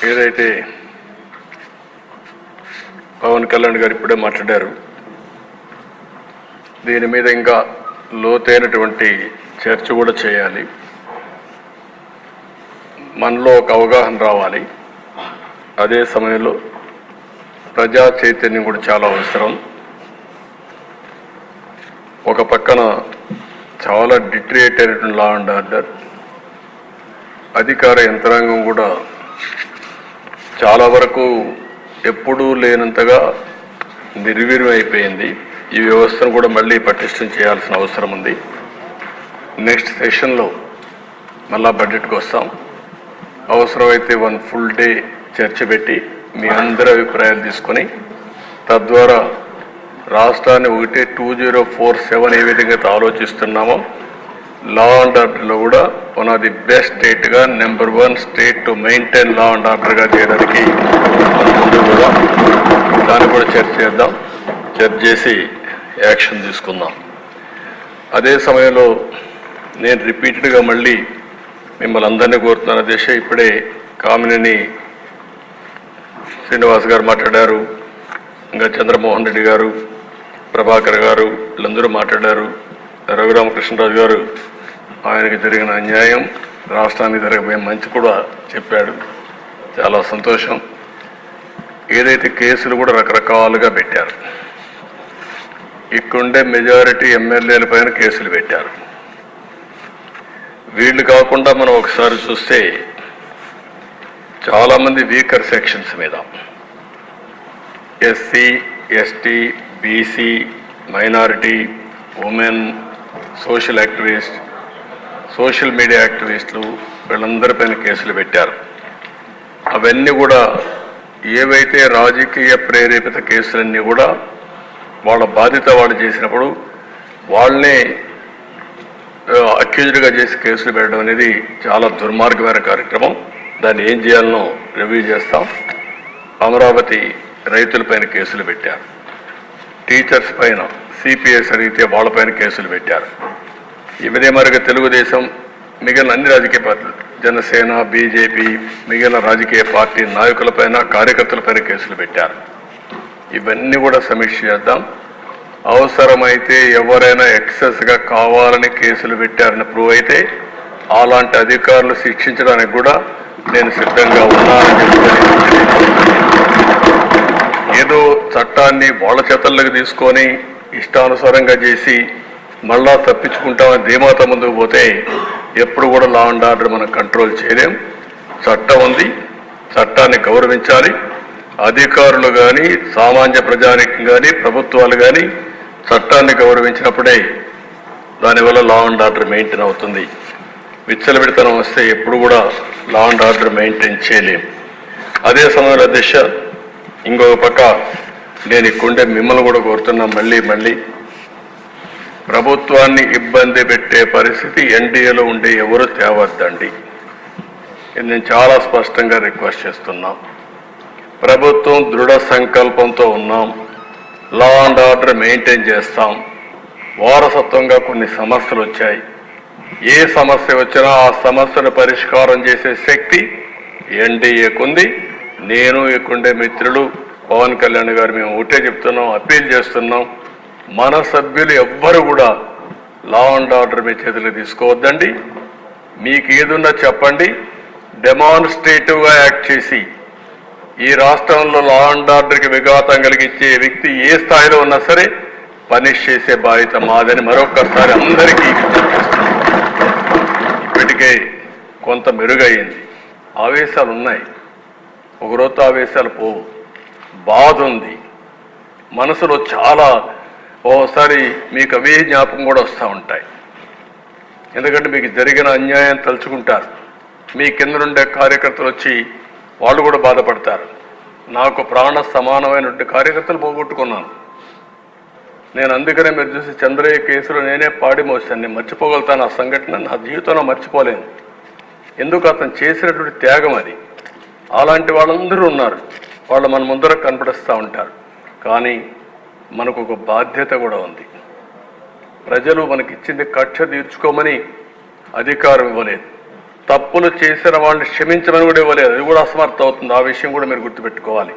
ఏదైతే పవన్ కళ్యాణ్ గారు ఇప్పుడే మాట్లాడారు, దీని మీద ఇంకా లోతైనటువంటి చర్చ కూడా చేయాలి. మనలో ఒక అవగాహన రావాలి. అదే సమయంలో ప్రజా చైతన్యం కూడా చాలా అవసరం. ఒక పక్కన చాలా డిట్రియేట్ అయినటువంటి లా అండ్ ఆర్డర్, అధికార యంత్రాంగం కూడా చాలా వరకు ఎప్పుడూ లేనంతగా నిర్వీర్యం అయిపోయింది. ఈ వ్యవస్థను కూడా మళ్ళీ పటిష్టం చేయాల్సిన అవసరం ఉంది. నెక్స్ట్ సెషన్లో మళ్ళా బడ్జెట్కి వస్తాం. అవసరమైతే 1 ఫుల్ డే చర్చ పెట్టి మీ అందరి అభిప్రాయాలు తీసుకొని తద్వారా రాష్ట్రాన్ని 2047 ఏ విధంగా ఆలోచిస్తున్నామో లా అండ్ ఆర్డర్లో కూడా వన్ ఆఫ్ ది బెస్ట్ స్టేట్గా number 1 state to maintain law and ఆర్డర్గా చేయడానికి ముందు కూడా దాన్ని కూడా చర్చ చేద్దాం. చర్చ చేసి యాక్షన్ తీసుకుందాం. అదే సమయంలో నేను రిపీటెడ్గా మళ్ళీ మిమ్మల్ని అందరినీ కోరుతున్నాను. దేశ ఇప్పుడే కామినేని శ్రీనివాస్ గారు మాట్లాడారు, ఇంకా చంద్రమోహన్ రెడ్డి గారు, ప్రభాకర్ గారు, వీళ్ళందరూ మాట్లాడారు. రఘురామకృష్ణరాజు గారు ఆయనకి జరిగిన అన్యాయం, రాష్ట్రానికి జరగబోయే మంచి కూడా చెప్పాడు. చాలా సంతోషం. ఏదైతే కేసులు కూడా రకరకాలుగా పెట్టారు, ఇక్కడుండే మెజారిటీ ఎమ్మెల్యేల పైన కేసులు పెట్టారు. వీళ్ళు కాకుండా మనం ఒకసారి చూస్తే చాలామంది వీకర్ సెక్షన్స్ మీద SC, ST, BC, minority, women, social activist, social media యాక్టివిస్టులు వీళ్ళందరిపైన కేసులు పెట్టారు. అవన్నీ కూడా ఏవైతే రాజకీయ ప్రేరేపిత కేసులన్నీ కూడా వాళ్ళ బాధ్యత వాళ్ళు చేసినప్పుడు వాళ్ళనే అక్యూజ్డ్గా చేసి కేసులు పెట్టడం అనేది చాలా దుర్మార్గమైన కార్యక్రమం. దాన్ని ఏం చేయాలనో రివ్యూ చేస్తాం. అమరావతి రైతులపైన కేసులు పెట్టారు, టీచర్స్ పైన సిపిఎస్ అడిగితే వాళ్ళపైన కేసులు పెట్టారు. ఇవదే మరిగా తెలుగుదేశం, మిగిలిన అన్ని రాజకీయ పార్టీలు, జనసేన, బీజేపీ, మిగిలిన రాజకీయ పార్టీ నాయకులపైన, కార్యకర్తలపైన కేసులు పెట్టారు. ఇవన్నీ కూడా సమీక్ష చేద్దాం. అవసరమైతే ఎవరైనా ఎక్సెస్గా కావాలని కేసులు పెట్టారని ప్రూవ్ అయితే అలాంటి అధికారులు శిక్షించడానికి కూడా నేను సిద్ధంగా ఉన్నానని ఏదో చట్టాన్ని వాళ్ళ చేతల్లోకి తీసుకొని ఇష్టానుసారంగా చేసి మళ్ళా తప్పించుకుంటామని ధీమాత ముందుకు పోతే ఎప్పుడు కూడా లా అండ్ ఆర్డర్ మనం కంట్రోల్ చేయలేం. చట్టం ఉంది, చట్టాన్ని గౌరవించాలి. అధికారులు కానీ, సామాన్య ప్రజానికం కానీ, ప్రభుత్వాలు కానీ చట్టాన్ని గౌరవించినప్పుడే దానివల్ల లా అండ్ ఆర్డర్ మెయింటైన్ అవుతుంది. విచ్చలవిడితనం వస్తే ఎప్పుడు కూడా లా అండ్ ఆర్డర్ మెయింటైన్ చేయలేం. అదే సమయంలో దిశ ఇంకొక పక్క నేను ఇక్కడుండే మిమ్మల్ని కూడా కోరుతున్నా, మళ్ళీ ప్రభుత్వాన్ని ఇబ్బంది పెట్టే పరిస్థితి ఎన్డీఏలో ఉండే ఎవరు తేవద్దండి. ఇది నేను చాలా స్పష్టంగా రిక్వెస్ట్ చేస్తున్నాం. ప్రభుత్వం దృఢ సంకల్పంతో ఉన్నాం, లా అండ్ ఆర్డర్ మెయింటైన్ చేస్తాం. వారసత్వంగా కొన్ని సమస్యలు వచ్చాయి. ఏ సమస్య వచ్చినా ఆ సమస్యను పరిష్కారం చేసే శక్తి ఎన్డీఏకుంది. నేను ఇక్కడుండే మిత్రులు పవన్ కళ్యాణ్ గారు మేము ఒకటే చెప్తున్నాం, అప్పీల్ చేస్తున్నాం. మన సభ్యులు ఎవ్వరు కూడా లా అండ్ ఆర్డర్ మీ చేతులు తీసుకోవద్దండి. మీకు ఏదున్నా చెప్పండి, డెమాన్స్ట్రేటివ్గా యాక్ట్ చేసి ఈ రాష్ట్రంలో లా అండ్ ఆర్డర్కి విఘాతం కలిగించే వ్యక్తి ఏ స్థాయిలో ఉన్నా సరే పనిష్ చేసే బాధ్యత మాదని మరొకసారి అందరికీ ఇప్పటికే కొంత మెరుగైంది. ఆవేశాలు ఉన్నాయి, ఒకరోజు ఆవేశాలు పోవు. బాధ ఉంది మనసులో చాలా. ఓసారి మీకు అవే జ్ఞాపకం కూడా వస్తూ ఉంటాయి. ఎందుకంటే మీకు జరిగిన అన్యాయం తలుచుకుంటారు. మీ కింద నుండే కార్యకర్తలు వచ్చి వాళ్ళు కూడా బాధపడతారు. నాకు ప్రాణ సమానమైనటువంటి కార్యకర్తలు పోగొట్టుకున్నాను నేను. అందుకనే మీరు చూసి చంద్రయ్య కేసులో నేనే పాడి మోసాను. నేను మర్చిపోగలుగుతాను ఆ సంఘటన, నా జీవితంలో మర్చిపోలేను. ఎందుకు అతను చేసినటువంటి త్యాగం అది. అలాంటి వాళ్ళందరూ ఉన్నారు, వాళ్ళు మన ముందర కనపడిస్తూ ఉంటారు. కానీ మనకు ఒక బాధ్యత కూడా ఉంది. ప్రజలు మనకిచ్చింది కక్ష తీర్చుకోమని అధికారం ఇవ్వలేదు, తప్పులు చేసిన వాళ్ళని క్షమించమని కూడా ఇవ్వలేదు. అది కూడా అసమర్థం అవుతుంది. ఆ విషయం కూడా మీరు గుర్తుపెట్టుకోవాలి.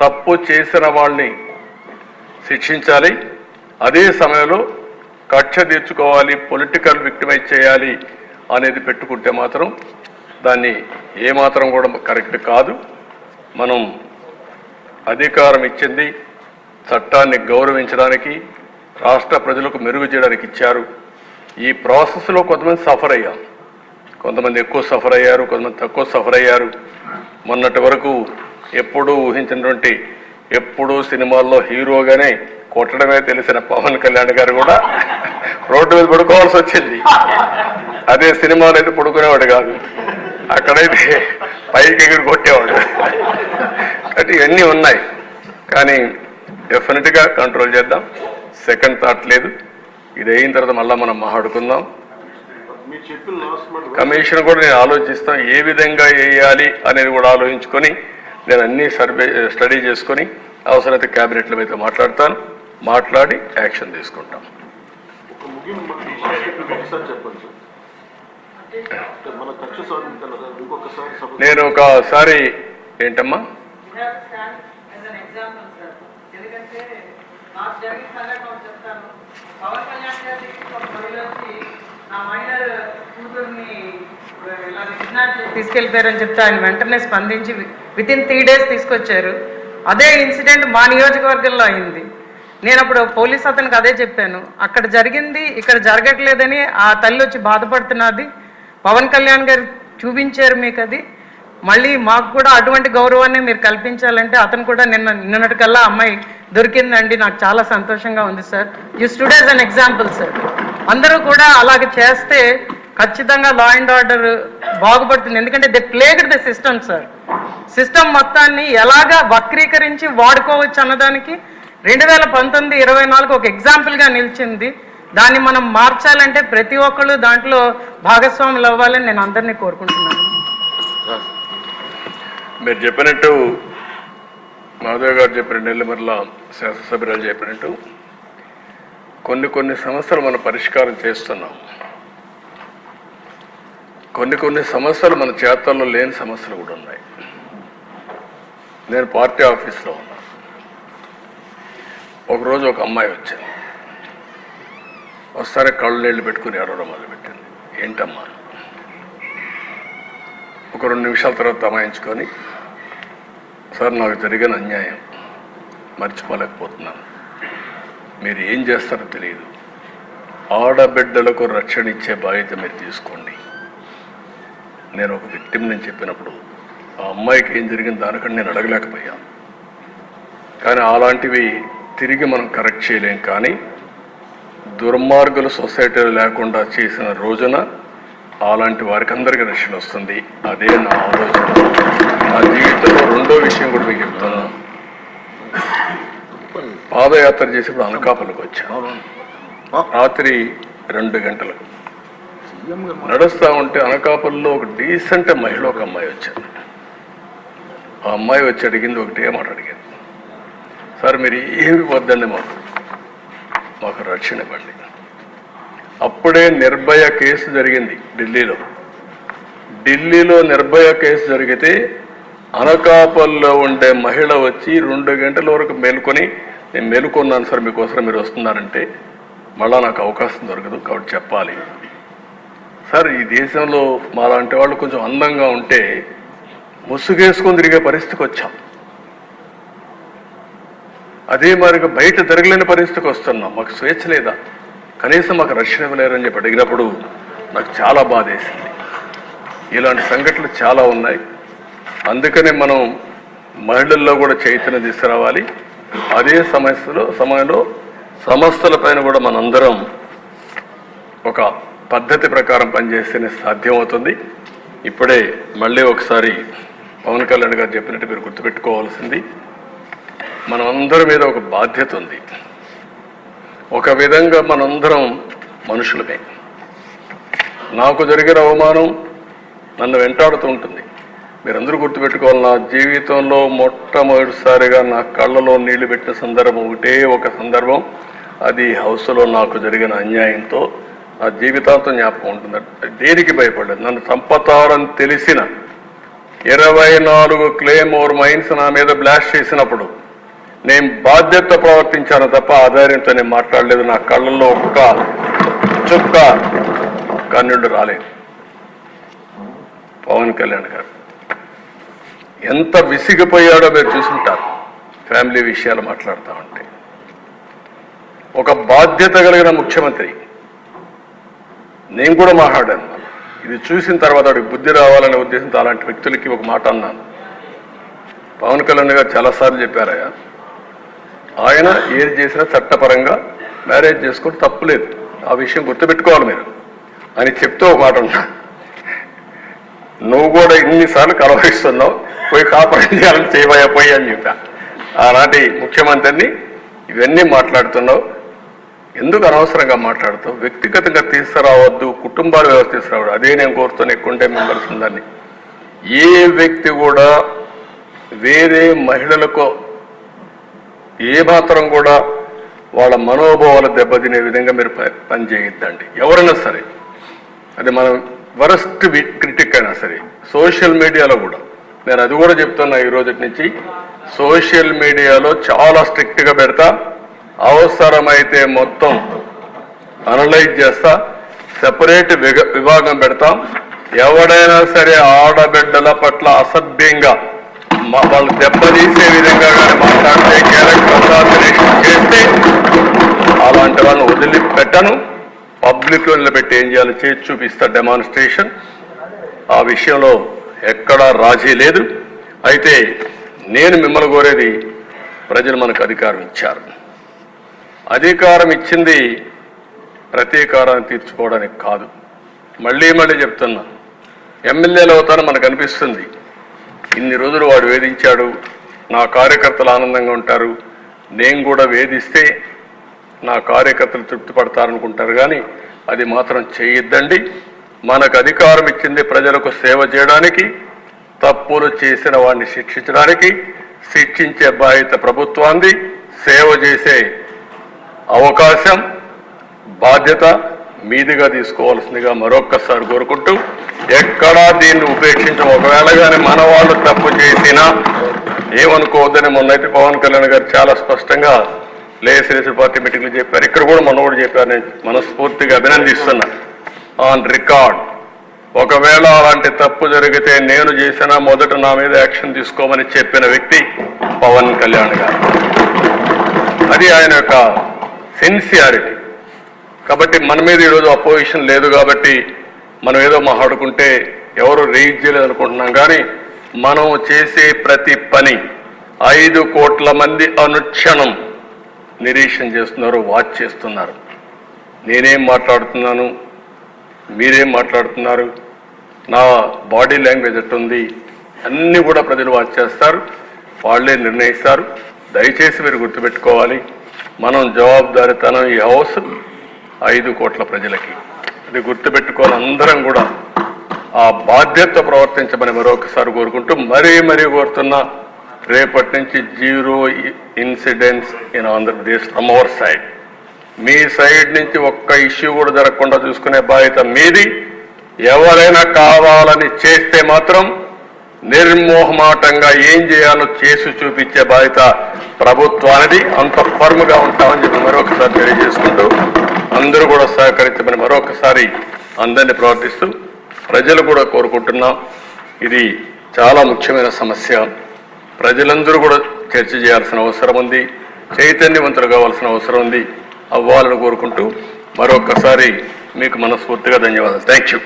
తప్పు చేసిన వాళ్ళని శిక్షించాలి, అదే సమయంలో కక్ష తీర్చుకోవాలి, పొలిటికల్ విక్టిమైజ్ చేయాలి అనేది పెట్టుకుంటే మాత్రం దాన్ని ఏమాత్రం కూడా కరెక్ట్ కాదు. మనం అధికారం ఇచ్చింది చట్టాన్ని గౌరవించడానికి, రాష్ట్ర ప్రజలకు మెరుగు చేయడానికి ఇచ్చారు. ఈ ప్రాసెస్లో కొంతమంది సఫర్ అయ్యాం, కొంతమంది ఎక్కువ సఫర్ అయ్యారు, కొంతమంది తక్కువ సఫర్ అయ్యారు. మొన్నటి వరకు ఎప్పుడూ ఊహించినటువంటి, ఎప్పుడూ సినిమాల్లో హీరోగానే కొట్టడమే తెలిసిన పవన్ కళ్యాణ్ గారు కూడా రోడ్డు మీద పడుకోవాల్సి వచ్చింది. అదే సినిమాలో అయితే పడుకునేవాడు కాదు, అక్కడైతే పైకి ఎగిరి కొట్టేవాడు. అంటే ఇవన్నీ ఉన్నాయి, కానీ డెఫినెట్గా కంట్రోల్ చేద్దాం. సెకండ్ థాట్ లేదు. ఇది అయిన తర్వాత మళ్ళీ మనం మాట్లాడుకుందాం. కమిషన్ కూడా నేను ఆలోచిస్తాను, ఏ విధంగా వేయాలి అనేది కూడా ఆలోచించుకొని నేను అన్ని స్టడీ చేసుకొని అవసరమైతే క్యాబినెట్లో అయితే మాట్లాడి యాక్షన్ తీసుకుంటాం. నేను ఒకసారి ఏంటమ్మా తీసుకెళ్లిపోయారని చెప్తే ఆయన వెంటనే స్పందించి వితిన్ 3 days తీసుకొచ్చారు. అదే ఇన్సిడెంట్ మా నియోజకవర్గంలో అయింది. నేను అప్పుడు పోలీస్ అతనికి అదే చెప్పాను, అక్కడ జరిగింది ఇక్కడ జరగట్లేదని ఆ తల్లి వచ్చి బాధపడుతున్నది. పవన్ కళ్యాణ్ గారు చూపించారు మీకు, అది మళ్ళీ మాకు కూడా అటువంటి గౌరవాన్ని మీరు కల్పించాలంటే అతను కూడా నిన్నటికల్లా అమ్మాయి దొరికిందండి, నాకు చాలా సంతోషంగా ఉంది sir. You stood as an example sir. అందరూ కూడా అలాగే చేస్తే ఖచ్చితంగా లా అండ్ ఆర్డర్ బాగుపడుతుంది. ఎందుకంటే they plagued the system sir. System మొత్తాన్ని ఎలాగా వక్రీకరించి వాడుకోవచ్చు అన్నదానికి 2019-24 ఒక ఎగ్జాంపుల్గా నిలిచింది. దాన్ని మనం మార్చాలంటే ప్రతి ఒక్కళ్ళు దాంట్లో భాగస్వాములు అవ్వాలని నేను అందరినీ కోరుకుంటున్నాను. మీరు చెప్పినట్టు, మాధవ్ గారు చెప్పినట్టు, నెల్లిమర్ల శాసనసభ్యురాలు చెప్పినట్టు కొన్ని సమస్యలు మనం పరిష్కారం చేస్తున్నాం. కొన్ని సమస్యలు మన చేతల్లో లేని సమస్యలు కూడా ఉన్నాయి. నేను పార్టీ ఆఫీస్లో ఉన్నా, ఒకరోజు ఒక అమ్మాయి వచ్చింది. ఒకసారి కళ్ళు నీళ్ళు పెట్టుకుని ఏడవడం మొదలుపెట్టింది. ఏంటమ్మా? ఒక 2 నిమిషాల తర్వాత తమాయించుకొని, సార్ నాకు జరిగిన అన్యాయం మర్చిపోలేకపోతున్నాను, మీరు ఏం చేస్తారో తెలియదు, ఆడబిడ్డలకు రక్షణ ఇచ్చే బాధ్యత మీరు తీసుకోండి. నేను ఒక విక్టిమ్ నేను చెప్పినప్పుడు ఆ అమ్మాయికి ఏం జరిగింది దానికంటే నేను అడగలేకపోయాను. కానీ అలాంటివి తిరిగి మనం కరెక్ట్ చేయలేం. కానీ దుర్మార్గులు సొసైటీలో లేకుండా చేసిన రోజున అలాంటి వారికి అందరికీ రక్షణ వస్తుంది. అదే నా ఆలోచన. నా జీవితంలో రెండో విషయం కూడా మీకు చెప్తున్నాను. పాదయాత్ర చేసేప్పుడు అనకాపల్లికి వచ్చాను. రాత్రి 2 గంటలకు నడుస్తూ ఉంటే అనకాపల్లిలో ఒక డీసెంట్ మహిళ ఒక అమ్మాయి వచ్చారు. ఆ అమ్మాయి వచ్చి అడిగింది ఒకటే మాట అడిగింది, సార్ మీరు ఏమి వద్దండి, మాకు రక్షణ ఇవ్వండి. అప్పుడే నిర్భయ కేసు జరిగింది ఢిల్లీలో నిర్భయ కేసు జరిగితే అనకాపల్లిలో ఉండే మహిళ వచ్చి 2 గంటల వరకు మేలుకొని, నేను మేలుకున్నాను సార్ మీకోసం మీరు వస్తున్నారంటే, మళ్ళా నాకు అవకాశం దొరకదు కాబట్టి చెప్పాలి సార్. ఈ దేశంలో మాలాంటి వాళ్ళు కొంచెం అందంగా ఉంటే ముసుగేసుకొని తిరిగే పరిస్థితికి వచ్చాం. అదే మరిగా బయట జరగలేని పరిస్థితికి వస్తున్నాం. మాకు స్వేచ్ఛ లేదా, కనీసం మాకు రక్షణ ఇవ్వలేరని చెప్పి అడిగినప్పుడు నాకు చాలా బాధ వేసింది. ఇలాంటి సంఘటనలు చాలా ఉన్నాయి. అందుకనే మనం మహిళల్లో కూడా చైతన్యం తీసుకురావాలి. అదే సమయంలో సంస్థలపైన కూడా మనందరం ఒక పద్ధతి ప్రకారం పనిచేస్తేనే సాధ్యమవుతుంది. ఇప్పుడే మళ్ళీ ఒకసారి పవన్ కళ్యాణ్ గారు చెప్పినట్టు మీరు గుర్తుపెట్టుకోవాల్సింది, మనమందరి మీద ఒక బాధ్యత ఉంది. ఒక విధంగా మనందరం మనుషులమే. నాకు జరిగిన అవమానం నన్ను వెంటాడుతూ ఉంటుంది. మీరందరూ గుర్తుపెట్టుకోవాలి, నా జీవితంలో మొట్టమొదటిసారిగా నా కళ్ళలో నీళ్లు పెట్టిన సందర్భం ఒకటే ఒక సందర్భం. అది హౌస్లో నాకు జరిగిన అన్యాయంతో నా జీవితాంతం జ్ఞాపకం ఉంటుంది. దేనికి భయపడలేదు. నన్ను చంపతారని తెలిసిన 24 క్లేమోర్ మైన్స్ నా మీద బ్లాస్ట్ చేసినప్పుడు నేను బాధ్యత ప్రవర్తించాను తప్ప ఆధార్యంతో నేను మాట్లాడలేదు. నా కళ్ళల్లో ఒక్క చుక్క కన్నుడు రాలేదు. పవన్ కళ్యాణ్ గారు ఎంత విసిగిపోయాడో మీరు చూసుంటారు. ఫ్యామిలీ విషయాలు మాట్లాడుతూ ఉంటే ఒక బాధ్యత కలిగిన ముఖ్యమంత్రి. నేను కూడా మాట్లాడాను. ఇది చూసిన తర్వాత వాడికి బుద్ధి రావాలనే ఉద్దేశంతో అలాంటి వ్యక్తులకి ఒక మాట అన్నాను. పవన్ కళ్యాణ్ గారు చాలాసార్లు చెప్పారయ్యా, ఆయన ఏది చేసినా చట్టపరంగా మ్యారేజ్ చేసుకుంటే తప్పులేదు, ఆ విషయం గుర్తుపెట్టుకోవాలి మీరు అని చెప్తూ ఒక మాట ఉన్నా. నువ్వు కూడా ఇన్నిసార్లు కలవరిస్తున్నావు, పోయి కాపురం చేయాలని చేయబోయి అని చెప్పా. ఆనాటి ముఖ్యమంత్రిని ఇవన్నీ మాట్లాడుతున్నావు, ఎందుకు అనవసరంగా మాట్లాడుతావు, వ్యక్తిగతంగా తీసుకురావద్దు, కుటుంబాల వ్యవస్థ తీసుకురావద్దు. అదే నేను కోరుతాను. ఎక్కువంటే మెంబర్స్ ఉందని ఏ వ్యక్తి కూడా వేరే మహిళలకు ఏ మాత్రం కూడా వాళ్ళ మనోభావాలు దెబ్బతినే విధంగా మీరు పని చేయొద్దండి. ఎవరైనా సరే, అది మనం వరస్ట్ క్రిటిక్ అయినా సరే. సోషల్ మీడియాలో కూడా నేను అది కూడా చెప్తున్నా. ఈ రోజు నుంచి సోషల్ మీడియాలో చాలా స్ట్రిక్ట్గా పెడతా, అవసరమైతే మొత్తం అనలైజ్ చేస్తా, సెపరేట్ విభాగం పెడతాం. ఎవడైనా సరే ఆడబిడ్డల పట్ల అసభ్యంగా వాళ్ళు దెబ్బతీసే విధంగా కానీ మాట్లాడితే, క్యారెక్టర్ అసాసినేషన్ చేస్తే అలాంటి వాళ్ళని వదిలిపెట్టను. పబ్లిక్లో నిలబెట్టి ఏం చేయాలో చేసి చూపిస్తా డెమాన్స్ట్రేషన్. ఆ విషయంలో ఎక్కడా రాజీ లేదు. అయితే నేను మిమ్మల్ని కోరేది, ప్రజలు మనకు అధికారం ఇచ్చారు. అధికారం ఇచ్చింది ప్రతీకారాన్ని తీర్చుకోవడానికి కాదు. మళ్ళీ మళ్ళీ చెప్తున్నా, ఎమ్మెల్యేలు అవుతారని మనకు అనిపిస్తుంది. ఇన్ని రోజులు వాడు వేధించాడు, నా కార్యకర్తలు ఆనందంగా ఉంటారు, నేను కూడా వేధిస్తే నా కార్యకర్తలు తృప్తి పడతారనుకుంటారు. కానీ అది మాత్రం చేయొద్దండి. మనకు అధికారం ఇచ్చింది ప్రజలకు సేవ చేయడానికి, తప్పులు చేసిన వాడిని శిక్షించడానికి. శిక్షించే బాధ్యత ప్రభుత్వాన్ని, సేవ చేసే అవకాశం బాధ్యత మీదిగా తీసుకోవాల్సిందిగా మరొక్కసారి కోరుకుంటూ, ఎక్కడా దీన్ని ఉపేక్షించం. ఒకవేళ కానీ మన వాళ్ళు తప్పు చేసినా ఏమనుకోవద్దని మొన్నైతే పవన్ కళ్యాణ్ గారు చాలా స్పష్టంగా లేజిస్లేటివ్ పార్టీ మీటింగ్లు చెప్పారు. ఇక్కడ కూడా మొన్న కూడా చెప్పారు. నేను మనస్ఫూర్తిగా అభినందిస్తున్నా. ఆన్ రికార్డ్, ఒకవేళ అలాంటి తప్పు జరిగితే నేను చేసినా మొదట నా మీద యాక్షన్ తీసుకోమని చెప్పిన వ్యక్తి పవన్ కళ్యాణ్ గారు. అది ఆయన యొక్క సిన్సియారిటీ. కాబట్టి మన మీద ఈరోజు అపోజిషన్ లేదు కాబట్టి మనం ఏదో మాట్లాడుకుంటే ఎవరు రేజ్ చేయలేదు అనుకుంటున్నాం. కానీ మనం చేసే ప్రతి పని 5 కోట్ల మంది అనుక్షణం నిరీక్షణ చేస్తున్నారు, వాచ్ చేస్తున్నారు. నేనేం మాట్లాడుతున్నాను, మీరేం మాట్లాడుతున్నారు, నా బాడీ లాంగ్వేజ్ ఎట్టుంది, అన్నీ కూడా ప్రజలు వాచ్ చేస్తారు, వాళ్ళే నిర్ణయిస్తారు. దయచేసి మీరు గుర్తుపెట్టుకోవాలి, మనం జవాబుదారీతనం ఈ హౌస్ 5 కోట్ల ప్రజలకి. అది గుర్తుపెట్టుకోవాలి. అందరం కూడా ఆ బాధ్యత ప్రవర్తించమని మరొకసారి కోరుకుంటూ, మరీ కోరుతున్నా, రేపటి నుంచి 0 incidents in Andhra Pradesh from our side. Me side నుంచి ఒక్క ఇష్యూ కూడా జరగకుండా చూసుకునే బాధ్యత మీది. ఎవరైనా కావాలని చేస్తే మాత్రం నిర్మోహమాటంగా ఏం చేయాలో చేసి చూపించే బాధ్యత ప్రభుత్వానికి. అంత ఫర్మ్గా ఉంటామని చెప్పి మరొకసారి తెలియజేసుకుంటూ, అందరూ కూడా సహకరించమని మరొకసారి అందరినీ ప్రార్థిస్తూ, ప్రజలు కూడా కోరుకుంటున్నాం. ఇది చాలా ముఖ్యమైన సమస్య. ప్రజలందరూ కూడా చర్చ చేయాల్సిన అవసరం ఉంది, చైతన్యవంతులు కావాల్సిన అవసరం ఉంది. అవ్వాలని కోరుకుంటూ మరొకసారి మీకు మనస్ఫూర్తిగా ధన్యవాదాలు. Thank you.